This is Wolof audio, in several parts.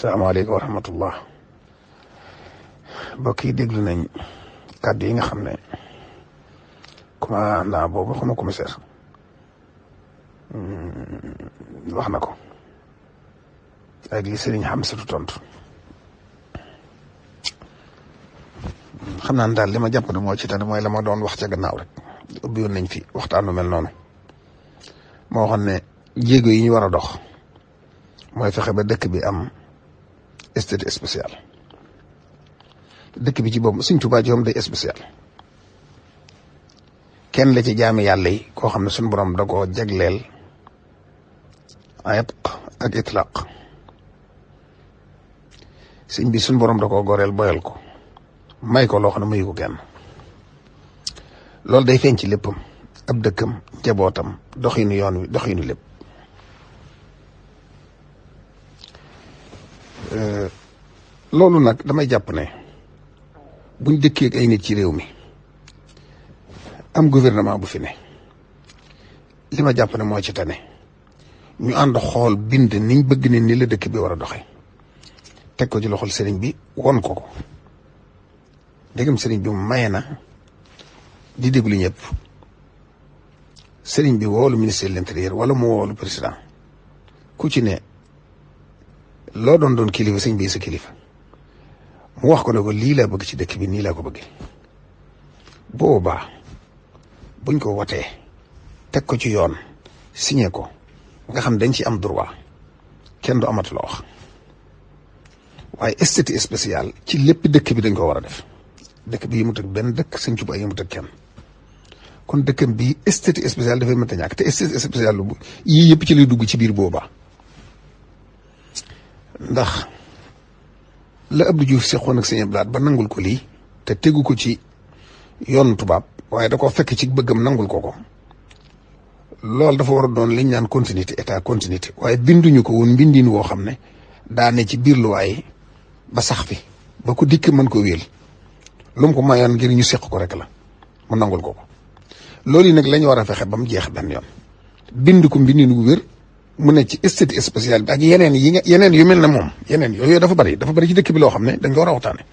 salaamaaleykum wa rahmatullah mbokk yi déglu nañ kàddu yi nga xam ne commandant boobu xama commissaire wax na ko ak li sëriñ Hamsatu tontu xam naa ne daal li ma jàpp ne moo ci tane mooy la ma doon wax ca gannaaw rek ubbi woon nañ fi waxtaanu mel noonu moo waxoon ne jéego yi ñu war a dox mooy fexe ba dëkk bi am statut spécial dëkk bi ci boobu Sëriñ Tuubaa ci moom day spécial kenn la ci jaami yàlla yi koo xam ne suñu borom da koo jagleel itq ak itlaq sëñ bi suñu borom da koo goreel boyal ko may ko loo xam ne mayu ko kenn loolu day feeñ ci léppam ab dëkkam njabootam doxinu yoon wi doxinu lépp loolu nag damay jàpp ne buñ dëkkee ak ay nit ci réew mi am gouvernement bu fi ne li ma jàpp ne moo ci tane ñu ànd xool bind niñ bëgg ne ni la dëkk bi war a doxe teg ko ci loxol sëriñ bi won ko ko ndegam sëriñ bi mu maye na di déglu ñëpp sëriñ bi woolu ministre de l'intérieur wala mu woolu président ku ci ne loo doon kilifa sëñ bi sa kilifa mu wax ko ne ko lii laa bëgg ci dëkk bi nii laa ko bëggee boobaa buñ ko wotee teg ko ci yoon signé ko nga xam dañ ci am droit kenn du amatu la wax waaye statut spécial ci lépp dëkk bi dañ ko war a def dëkk bi yëmut ak benn dëkk Sëñ Tuubaa yëmut ak kenn kon dëkkam bi statut spécial dafay mënta ñàkk te statut spécial lu yii yëpp ci lay dugg ci biir boobaa ndax la Abdou Diouf seqoon ak Sëñ Abdou Lahad ba nangul ko lii te tegu ko ci yoonu tubaab waaye da koo fekk ci bëggam nangul ko loolu dafa war a doon liñ naan continuité état continuité waaye binduñu ko woon mbindin woo xam ne daa ne ci biir luwaay ba sax fi ba ko dikk mën ko wéel lu mu ko mayoon ngir ñu seq ko rek la mu nangul ko loolu yi nag la ñu war a fexe ba mu jeex benn yoon bind ko mbindin wu wér mu ne ci statut spécial bi ak yeneen yu mel ne moom yeneen yooyu dafa bari ci dëkk bi loo xam ne dañ ko war a waxtaane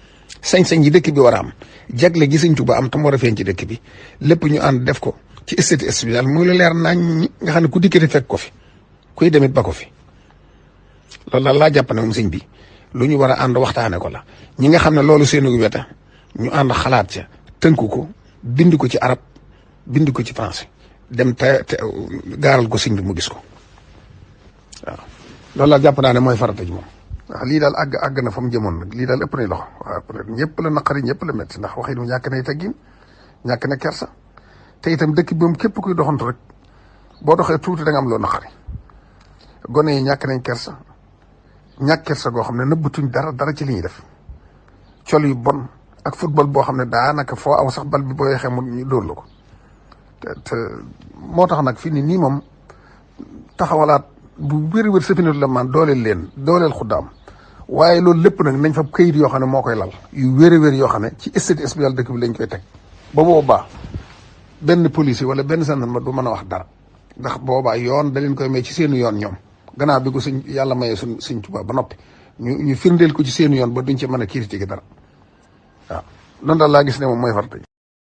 sañ-sañ yi dëkk bi war a am jagle gi Sëñ Tuubaa am tam war a feeñ ci dëkk bi lépp ñu ànd def ko ci statut spécial muy lu leer nañ nga xam ne ku dikkati fekk ko fi kuy demit ba ko fi loolu daal laa jàpp ne moom sëñ bi lu ñu war a ànd waxtaane ko la ñi nga xam ne loolu seenu weta ñu ànd xalaat ca tënku ko bind ko ci arab bind ko ci français dem te gaaral ko sëñ bi mu gis ko waaw loolu laa jàpp naa ne mooy farata ji moom waaw lii daal àgg na fa mu jëmoon nag lii daal ëpp nay loxo waaw peut-être ñëpp la naqari ñëpp la metti ndax waxi nu ñàkk nay teggin ñàkk na kersa te itam dëkk bi moom képp kuy doxantu rek boo doxee tuuti da nga am loo naqari gone yi ñàkk nañ kersa ñàkk kersa goo xam ne nëbbatuñ dara ci li ñuy def col yu bon ak football boo xam ne daanaka foo aw sax bal bi boo yeexee mu ñu dóor la ko te moo tax nag fii nii moom taxawalaat bu wér safinatu la man dooleel xuddaam waaye loolu lépp nag nañ fa këyit yoo xam ne moo koy lal yu wér yoo xam ne ci statut spécial dëkk bi lañ koy teg ba boobaa benn policier wala benn gendarme du mën a wax dara ndax boobaa yoon da leen koy may ci seenu yoon ñoom gannaaw bi ko yàlla mayee Sëñ Tuubaa ba noppi ñu firndeel ko ci seenu yoon ba duñ ci mën a critiquer dara waaw loolu daal laa gis ne moom mooy farata